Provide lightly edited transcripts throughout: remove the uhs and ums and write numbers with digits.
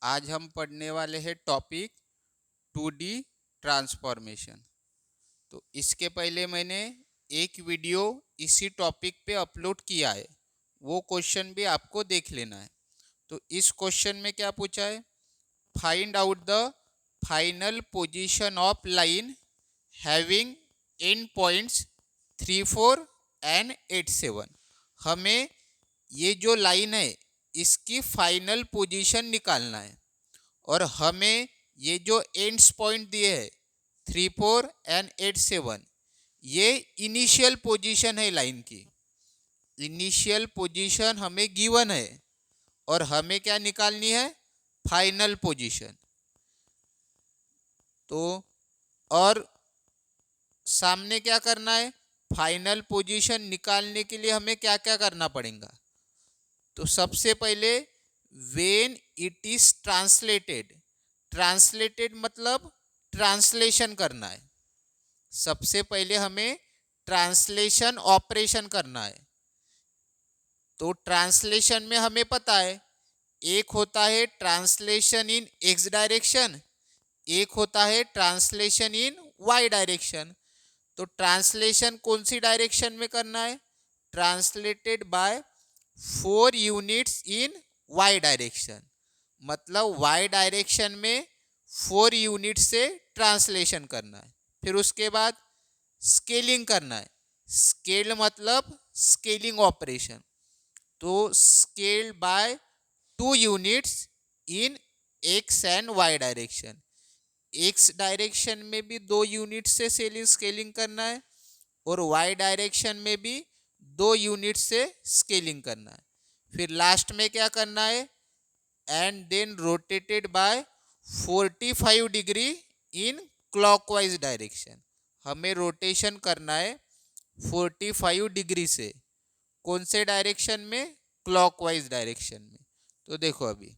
आज हम पढ़ने वाले हैं टॉपिक 2D ट्रांसफॉर्मेशन। तो इसके पहले मैंने एक वीडियो इसी टॉपिक पे अपलोड किया है, वो क्वेश्चन भी आपको देख लेना है। तो इस क्वेश्चन में क्या पूछा है, find out the final position of line having and points 3, 4 and 8, 7। हमें ये जो लाइन है इसकी फाइनल पोजीशन निकालना है और हमें ये जो एंड्स पॉइंट दिए हैं 3, 4 एंड 8, 7, ये इनिशियल पोजीशन है लाइन की। इनिशियल पोजीशन हमें गिवन है और हमें क्या निकालनी है, फाइनल पोजीशन। तो और सामने क्या करना है, फाइनल पोजीशन निकालने के लिए हमें क्या क्या करना पड़ेगा। तो सबसे पहले when it is translated, translated मतलब ट्रांसलेशन करना है। सबसे पहले हमें ट्रांसलेशन ऑपरेशन करना है। तो ट्रांसलेशन में हमें पता है एक होता है ट्रांसलेशन इन एक्स डायरेक्शन, एक होता है ट्रांसलेशन इन वाई डायरेक्शन। तो ट्रांसलेशन कौन सी डायरेक्शन में करना है, translated by 4 units in Y direction, मतलब वाई डायरेक्शन में 4 यूनिट से ट्रांसलेशन करना है। फिर उसके बाद स्केलिंग करना है। स्केल मतलब स्केलिंग ऑपरेशन, तो scale by 2 units in X and Y direction. X direction में भी 2 यूनिट से स्केलिंग करना है और वाई डायरेक्शन में भी 2 यूनिट से स्केलिंग करना है। फिर लास्ट में क्या करना है, and then rotated by 45 degree in clockwise direction. हमें रोटेशन करना है 45 डिग्री से, कौन से डायरेक्शन में, क्लॉकवाइज डायरेक्शन में। तो देखो अभी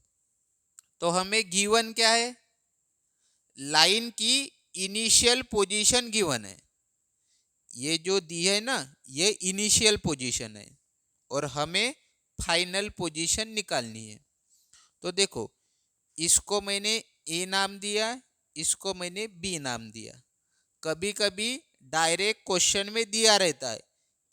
तो हमें गिवन क्या है, लाइन की इनिशियल पोजीशन गिवन है। ये जो दी है ना, ये इनिशियल पोजीशन है और हमें फाइनल पोजीशन निकालनी है। तो देखो इसको मैंने ए नाम दिया, इसको मैंने बी नाम दिया। कभी कभी डायरेक्ट क्वेश्चन में दिया रहता है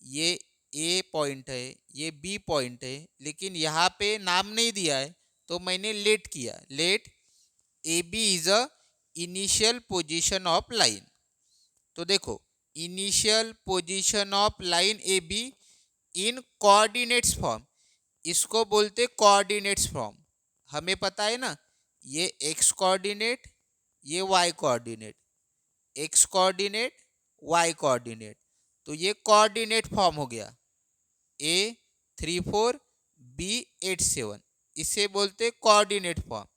ये ए पॉइंट है, ये बी पॉइंट है, लेकिन यहाँ पे नाम नहीं दिया है तो मैंने लेट किया। Let A B is a initial position of line. तो देखो initial position of line A B in coordinates form, इसको बोलते कोऑर्डिनेट्स फॉर्म। हमें पता है ना, ये एक्स कोऑर्डिनेट, ये Y coordinate, X coordinate, Y coordinate. तो ये कोऑर्डिनेट फॉर्म हो गया, ए 3, 4 बी 8, 7, इसे बोलते कोऑर्डिनेट फॉर्म।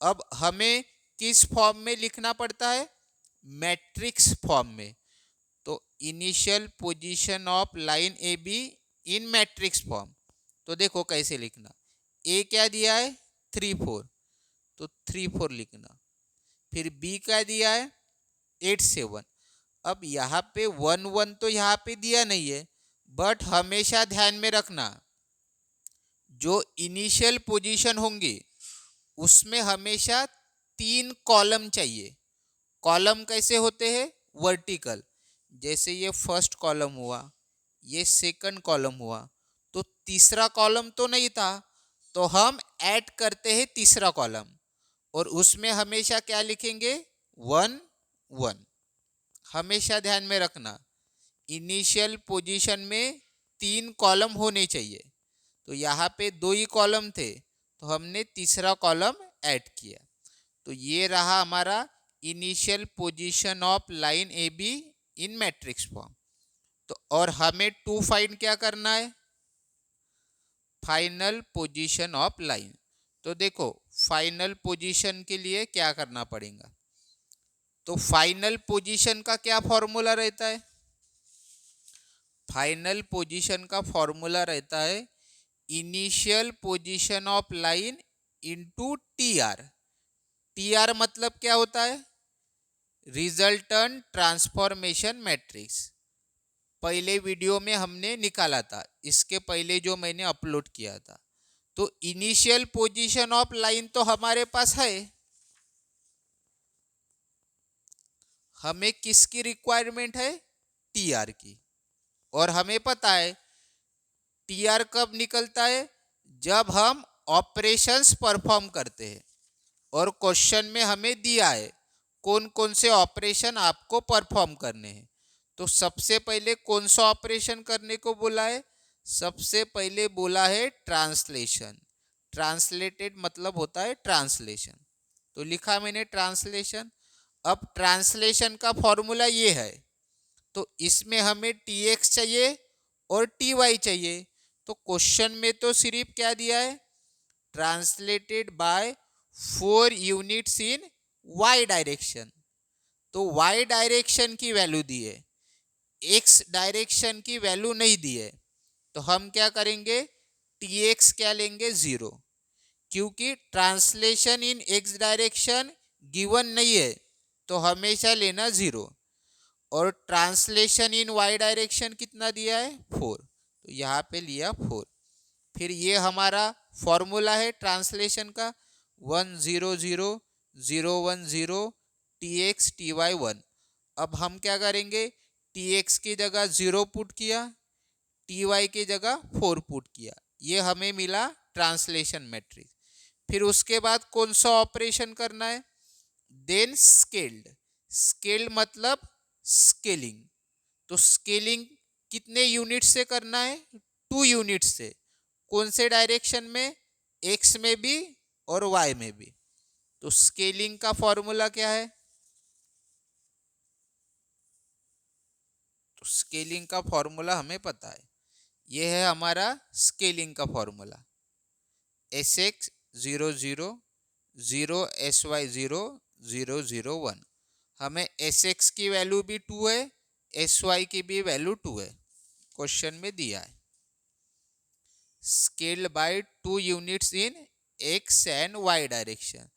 अब हमें किस फॉर्म में लिखना पड़ता है, मैट्रिक्स फॉर्म में। तो initial position of line A B in matrix form. तो देखो कैसे लिखना, ए क्या दिया है 3, 4, तो 3, 4 लिखना। फिर बी क्या दिया है 8, 7। अब यहाँ पे 1, 1 तो यहाँ पे दिया नहीं है, बट हमेशा ध्यान में रखना जो इनिशियल पोजीशन होंगी उसमें हमेशा 3 कॉलम चाहिए। कॉलम कैसे होते हैं, वर्टिकल। जैसे ये फर्स्ट कॉलम हुआ, ये सेकंड कॉलम हुआ, तो तीसरा कॉलम तो नहीं था, तो हम ऐड करते हैं तीसरा कॉलम और उसमें हमेशा क्या लिखेंगे 1, 1। हमेशा ध्यान में रखना इनिशियल पोजीशन में 3 कॉलम होने चाहिए। तो यहाँ पे 2 ही कॉलम थे तो हमने तीसरा कॉलम ऐड किया। तो ये रहा हमारा initial position of line A B in matrix form. तो और हमें 2 फाइंड क्या करना है, फाइनल पोजीशन ऑफ लाइन। तो देखो फाइनल पोजीशन के लिए क्या करना पड़ेगा, तो फाइनल पोजीशन का क्या फॉर्मूला रहता है, फाइनल पोजीशन का फॉर्मूला रहता है initial position of line into T R. T R मतलब क्या होता है, रिजल्टेंट ट्रांसफॉर्मेशन मैट्रिक्स। पहले वीडियो में हमने निकाला था, इसके पहले जो मैंने अपलोड किया था। तो इनिशियल पोजीशन ऑफ लाइन तो हमारे पास है, हमें किसकी रिक्वायरमेंट है, टीआर की। और हमें पता है टीआर कब निकलता है, जब हम ऑपरेशंस परफॉर्म करते हैं। और क्वेश्चन में हमें दिया है कौन कौन से ऑपरेशन आपको परफॉर्म करने हैं। तो सबसे पहले कौन सा ऑपरेशन करने को बोला है, सबसे पहले बोला है ट्रांसलेशन। ट्रांसलेटेड मतलब होता है ट्रांसलेशन, तो लिखा मैंने ट्रांसलेशन। अब ट्रांसलेशन का फॉर्मूला ये है, तो इसमें हमें टी एक्स चाहिए और टी वाई चाहिए। तो क्वेश्चन में तो सिर्फ क्या दिया है, translated by 4 units in Y direction. तो वाई डायरेक्शन की वैल्यू दी है, एक्स डायरेक्शन की वैल्यू नहीं दी है। तो हम क्या करेंगे, टी एक्स क्या लेंगे, 0, क्योंकि translation in x direction given नहीं है, तो हमेशा लेना 0। और ट्रांसलेशन इन वाई डायरेक्शन कितना दिया है, 4, तो यहाँ पे लिया 4। फिर ये हमारा फॉर्मूला है ट्रांसलेशन का, 1 0 0 0 1 0 टी एक्स टी वाई 1। अब हम क्या करेंगे, टी एक्स की जगह 0 पुट किया, टी वाई की जगह 4 पुट किया, ये हमें मिला ट्रांसलेशन मैट्रिक्स। फिर उसके बाद कौन सा ऑपरेशन करना है, देन स्केल्ड। स्केल्ड मतलब स्केलिंग। तो स्केलिंग कितने यूनिट से करना है, 2 यूनिट से। कौन से डायरेक्शन में, एक्स में भी और वाई में भी। तो स्केलिंग का फॉर्मूला क्या है, तो स्केलिंग का फॉर्मूला हमें पता है, यह है हमारा स्केलिंग का formula, S X 0 0 0 S Y 0 0 0 1। हमें एस एक्स की वैल्यू भी 2 है, एस वाई की भी वैल्यू 2 है, क्वेश्चन में दिया है। Scaled by 2 units in X and Y direction,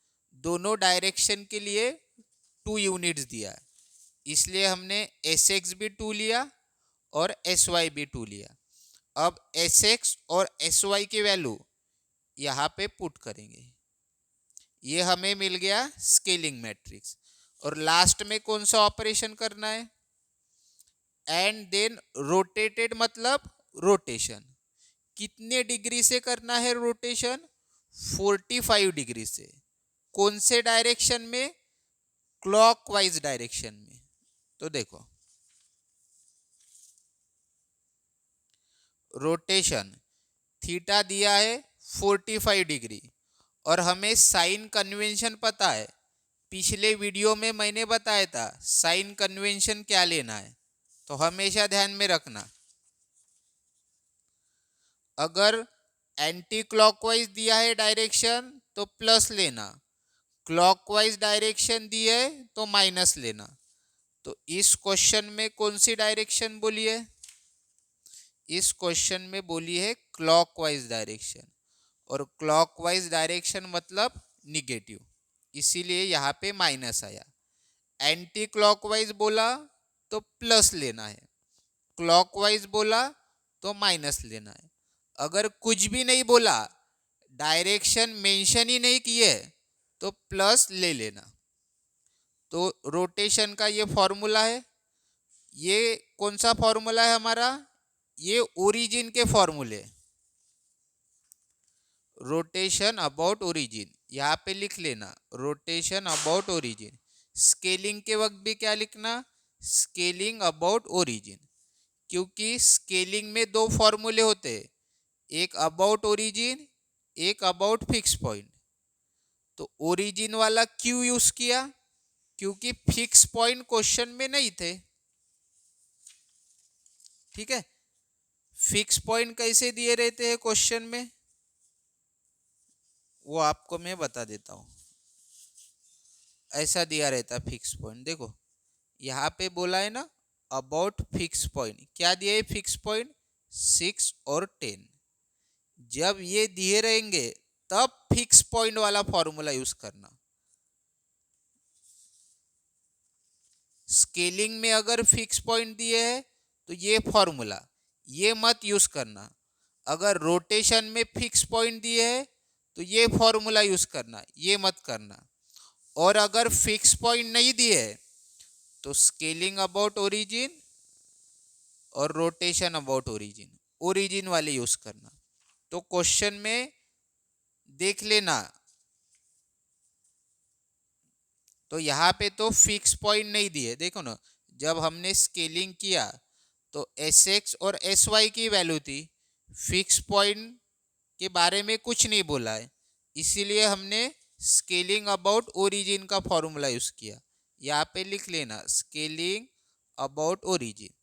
दोनों डायरेक्शन के लिए 2 यूनिट्स दिया है, इसलिए हमने एस एक्स भी 2 लिया और एस वाई भी 2 लिया। अब एस एक्स और एस वाई की वैल्यू यहाँ पे पुट करेंगे, ये हमें मिल गया स्केलिंग मैट्रिक्स। और लास्ट में कौन सा ऑपरेशन करना है, एंड देन रोटेटेड मतलब रोटेशन। कितने डिग्री से करना है रोटेशन, 45 डिग्री से। कौन से डायरेक्शन में, क्लॉकवाइज डायरेक्शन में। तो देखो रोटेशन थीटा दिया है 45 डिग्री, और हमें साइन कन्वेंशन पता है, पिछले वीडियो में मैंने बताया था साइन कन्वेंशन क्या लेना है, तो हमेशा ध्यान में रखना। अगर एंटी क्लॉकवाइज दिया है डायरेक्शन तो प्लस लेना, क्लॉकवाइज डायरेक्शन दी है तो माइनस लेना। तो इस क्वेश्चन में कौन सी डायरेक्शन बोली है, इस क्वेश्चन में बोली है क्लॉकवाइज डायरेक्शन, और क्लॉकवाइज डायरेक्शन मतलब निगेटिव, इसीलिए यहाँ पे माइनस आया। एंटी क्लॉकवाइज बोला तो प्लस लेना है, क्लॉकवाइज बोला तो माइनस लेना है। अगर कुछ भी नहीं बोला, डायरेक्शन मेंशन ही नहीं किए, तो प्लस ले लेना। तो रोटेशन का ये फॉर्मूला है, ये कौन सा फॉर्मूला है हमारा, ये ओरिजिन के फॉर्मूले, रोटेशन अबाउट ओरिजिन, यहाँ पे लिख लेना रोटेशन अबाउट ओरिजिन। स्केलिंग के वक्त भी क्या लिखना, स्केलिंग अबाउट ओरिजिन, क्योंकि स्केलिंग में 2 फॉर्मूले होते हैं, एक अबाउट ओरिजिन, एक अबाउट फिक्स पॉइंट। तो ओरिजिन वाला क्यों यूज किया, क्योंकि फिक्स पॉइंट क्वेश्चन में नहीं थे। ठीक है, फिक्स पॉइंट कैसे दिए रहते हैं क्वेश्चन में, वो आपको मैं बता देता हूं। ऐसा दिया रहता फिक्स पॉइंट, देखो यहाँ पे बोला है ना अबाउट फिक्स पॉइंट, क्या दिया है फिक्स पॉइंट, 6 और 10। जब ये दिए रहेंगे तब फिक्स पॉइंट वाला फॉर्मूला यूज करना। स्केलिंग में अगर फिक्स पॉइंट दिए है तो ये फॉर्मूला ये मत यूज करना। अगर रोटेशन में फिक्स पॉइंट दिए है तो ये फॉर्मूला यूज करना, ये मत करना। और अगर फिक्स पॉइंट नहीं दिए है तो स्केलिंग अबाउट ओरिजिन और रोटेशन अबाउट ओरिजिन, ओरिजिन वाले यूज करना। तो क्वेश्चन में देख लेना, तो यहाँ पे तो फिक्स पॉइंट नहीं दिए, देखो ना, जब हमने स्केलिंग किया तो एस एक्स और एस वाई की वैल्यू थी, फिक्स पॉइंट के बारे में कुछ नहीं बोला है, इसीलिए हमने स्केलिंग अबाउट ओरिजिन का फॉर्मूला यूज किया। यहाँ पे लिख लेना स्केलिंग अबाउट ओरिजिन।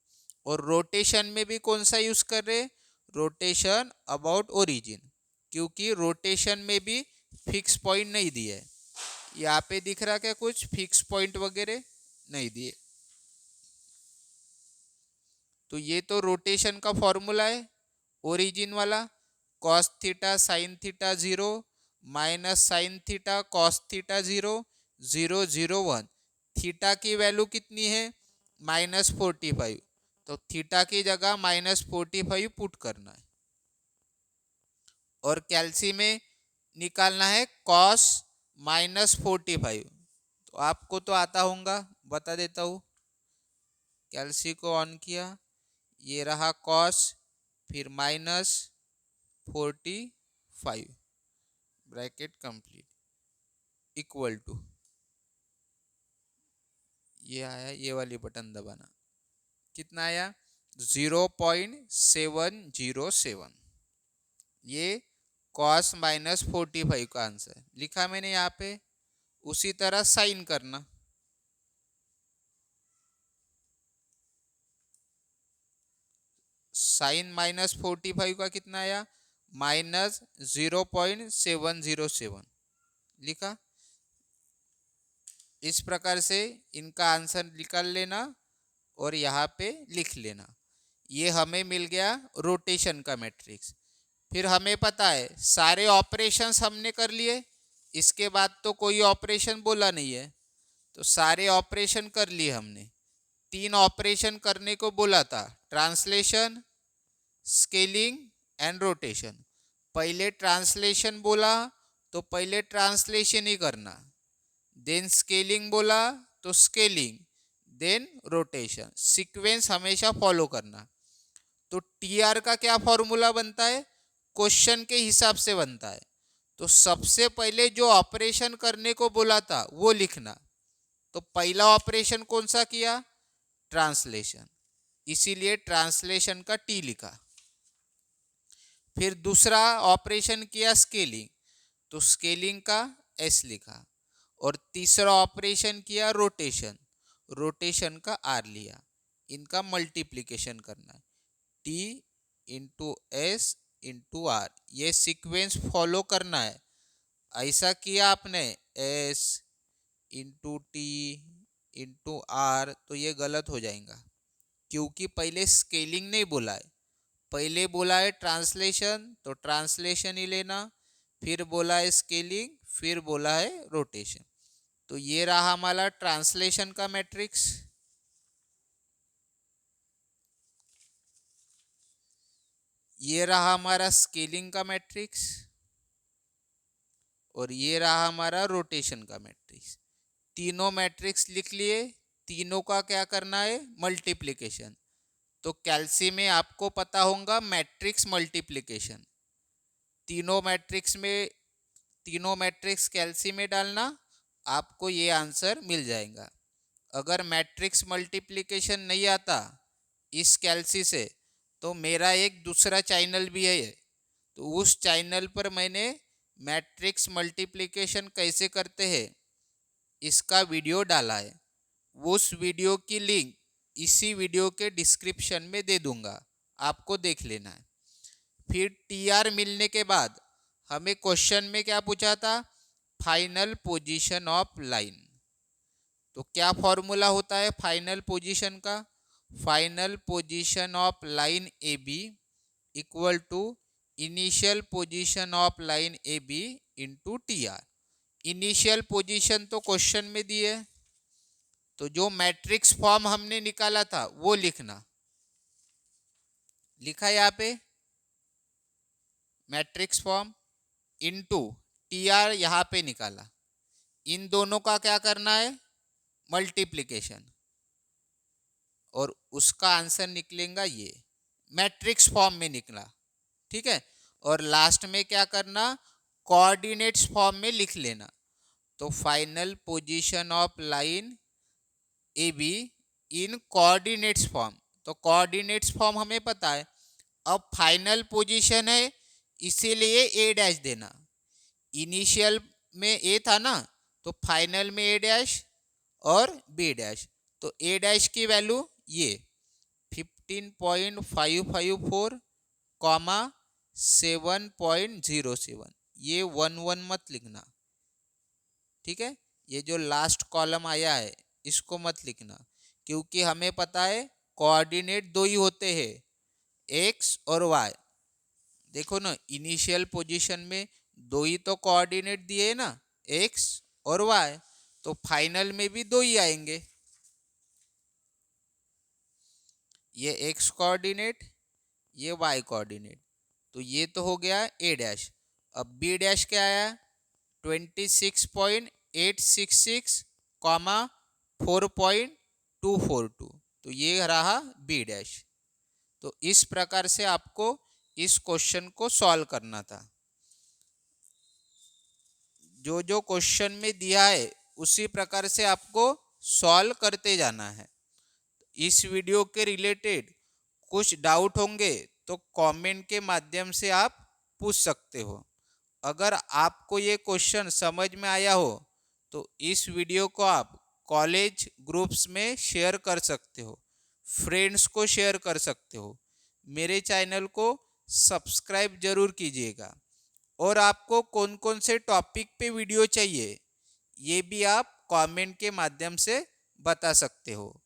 और रोटेशन में भी कौन सा यूज कर रहे, रोटेशन अबाउट ओरिजिन, क्योंकि रोटेशन में भी फिक्स पॉइंट नहीं दिया है। यहाँ पे दिख रहा क्या कुछ फिक्स पॉइंट वगैरह नहीं दिए। तो ये तो रोटेशन का फॉर्मूला है ओरिजिन वाला, cos theta sine theta 0 minus sine theta cos theta 0 0 0 1। Theta की वैल्यू कितनी है -45, तो थीटा की जगह -45 पुट करना है। और कैल्सी में निकालना है कॉस -45, तो आपको तो आता होगा, बता देता हूँ। कैल्सी को ऑन किया, ये रहा कॉस, फिर -45 ब्रैकेट कंप्लीट इक्वल टू, ये आया, ये वाली बटन दबाना, कितना आया 0.707। ये कॉस -45 का आंसर लिखा मैंने यहाँ पे। उसी तरह साइन करना, साइन -45 का कितना आया -0.707 लिखा। इस प्रकार से इनका आंसर निकाल लेना और यहाँ पे लिख लेना। ये हमें मिल गया रोटेशन का मैट्रिक्स। फिर हमें पता है सारे ऑपरेशंस हमने कर लिए, इसके बाद तो कोई ऑपरेशन बोला नहीं है, तो सारे ऑपरेशन कर लिए हमने। 3 ऑपरेशन करने को बोला था, ट्रांसलेशन, स्केलिंग एंड रोटेशन। पहले ट्रांसलेशन बोला तो पहले ट्रांसलेशन ही करना, देन स्केलिंग बोला तो स्केलिंग, देन रोटेशन, सीक्वेंस हमेशा फॉलो करना। तो टीआर का क्या फॉर्मूला बनता है, क्वेश्चन के हिसाब से बनता है। तो सबसे पहले जो ऑपरेशन करने को बोला था वो लिखना। तो पहला ऑपरेशन कौन सा किया, ट्रांसलेशन, इसीलिए ट्रांसलेशन का टी लिखा। फिर दूसरा ऑपरेशन किया स्केलिंग, तो स्केलिंग का एस लिखा। और तीसरा ऑपरेशन किया रोटेशन, रोटेशन का आर लिया। इनका मल्टीप्लिकेशन करना है, T into S into R, ये सीक्वेंस फॉलो करना है। ऐसा किया आपने S into T into R, तो ये गलत हो जाएगा, क्योंकि पहले स्केलिंग नहीं बोला है, पहले बोला है ट्रांसलेशन, तो ट्रांसलेशन ही लेना, फिर बोला है स्केलिंग, फिर बोला है रोटेशन। तो ये रहा हमारा ट्रांसलेशन का मैट्रिक्स, ये रहा हमारा स्केलिंग का मैट्रिक्स, और ये रहा हमारा रोटेशन का मैट्रिक्स। तीनों मैट्रिक्स लिख लिए, तीनों का क्या करना है, मल्टीप्लिकेशन। तो कैल्सी में आपको पता होगा मैट्रिक्स मल्टीप्लिकेशन, तीनों मैट्रिक्स में, तीनों मैट्रिक्स कैल्सी में डालना, आपको ये आंसर मिल जाएगा। अगर मैट्रिक्स मल्टीप्लिकेशन नहीं आता इस कैल्सी से, तो मेरा एक दूसरा चैनल भी है, तो उस चैनल पर मैंने मैट्रिक्स मल्टीप्लिकेशन कैसे करते हैं इसका वीडियो डाला है। उस वीडियो की लिंक इसी वीडियो के डिस्क्रिप्शन में दे दूंगा, आपको देख लेना है। फिर टीआर मिलने के बाद हमें क्वेश्चन में क्या पूछा था, फाइनल पोजीशन ऑफ लाइन। तो क्या फॉर्मूला होता है फाइनल पोजीशन का, final position of line A B equal to initial position of line A B into T R. Initial position तो क्वेश्चन में दी है, तो जो मैट्रिक्स फॉर्म हमने निकाला था वो लिखना, लिखा यहाँ पे matrix form into T R यहाँ पे निकाला, इन दोनों का क्या करना है, मल्टीप्लिकेशन, और उसका आंसर निकलेगा ये, मैट्रिक्स फॉर्म में निकला। ठीक है, और लास्ट में क्या करना, कोऑर्डिनेट्स फॉर्म में लिख लेना। तो final position of line A B in coordinates form, तो कोऑर्डिनेट्स फॉर्म हमें पता है। अब फाइनल पोजीशन है इसीलिए ए डैश देना, इनिशियल में ए था ना, तो फाइनल में ए डैश और बी डैश। तो ए डैश की वैल्यू ये 15.554 कॉमा 7.07, ये 1 मत लिखना। ठीक है, ये जो लास्ट कॉलम आया है इसको मत लिखना, क्योंकि हमें पता है कोऑर्डिनेट दो ही होते हैं, एक्स और वाई। देखो ना, इनिशियल पोजीशन में दो ही तो कोऑर्डिनेट दिए ना, एक्स और वाई, तो फाइनल में भी दो ही आएंगे, ये एक्स कोऑर्डिनेट, ये वाई कोऑर्डिनेट। तो ये तो हो गया ए डैश। अब बी डैश क्या आया, 26.866 कॉमा 4.242, तो ये रहा बी डैश। तो इस प्रकार से आपको इस क्वेश्चन को सॉल्व करना था। जो जो क्वेश्चन में दिया है उसी प्रकार से आपको सॉल्व करते जाना है। इस वीडियो के रिलेटेड कुछ डाउट होंगे तो कमेंट के माध्यम से आप पूछ सकते हो। अगर आपको ये क्वेश्चन समझ में आया हो तो इस वीडियो को आप कॉलेज ग्रुप्स में शेयर कर सकते हो, फ्रेंड्स को शेयर कर सकते हो। मेरे चैनल को सब्सक्राइब जरूर कीजिएगा, और आपको कौन कौन से टॉपिक पे वीडियो चाहिए ये भी आप कमेंट के माध्यम से बता सकते हो।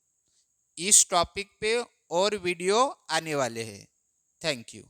इस टॉपिक पे और वीडियो आने वाले हैं। Thank you.